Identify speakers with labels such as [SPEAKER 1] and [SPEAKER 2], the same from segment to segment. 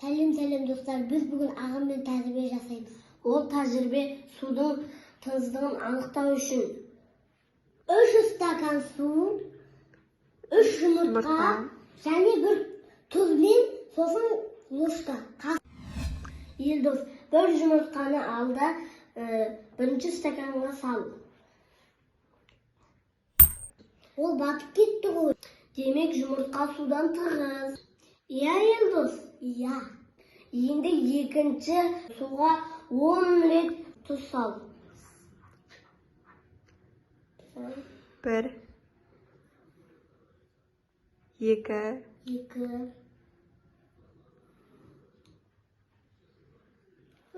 [SPEAKER 1] Сәлем достар, біз бүгін ағыммен тәжірибе жасаймыз. Ол тәжірибе судың тығыздығын анықтау үшін 300 стакан су, 3 жұмыртқа және бір тұз мен сосын ложка. Елдос, бір жұмыртқаны алды, бірінші стаканға сал. Ол батып кетті ғой. Демек жұмыртқа судан тығыз. Иә, Елдос, иә. Енді екінші суға 10 рет тұз сал.
[SPEAKER 2] 1 2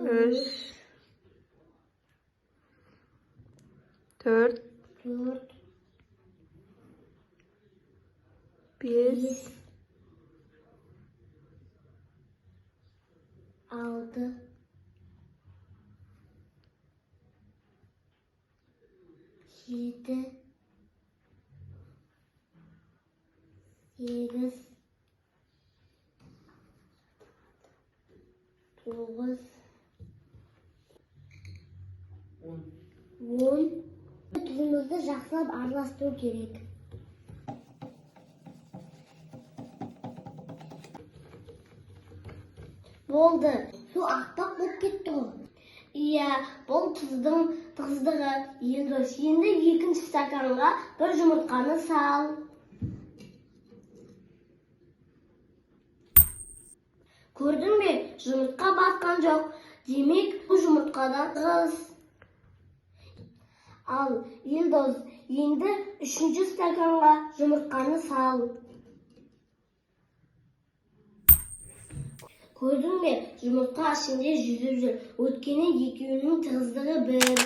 [SPEAKER 2] 3 4 5
[SPEAKER 1] 6 7 8 9 10 Tuzumuzu жақсылап араластыру керек. Болды. Су ақтап болып кетті ғой. Иә, бұл тұздың тығыздығы. Елдос, енді екінші стаканға бір жұмыртқаны сал. Көрдің бе? Жұмыртқа батқан жоқ. Демек, бұл жұмыртқадан тығыз. Ал, Елдос, енді үшінші стаканға жұмыртқаны сал. Көрдің бе? Жұмыртқа ішінде жүзіп жүр. Өйткені екеуінің тығыздығы 1.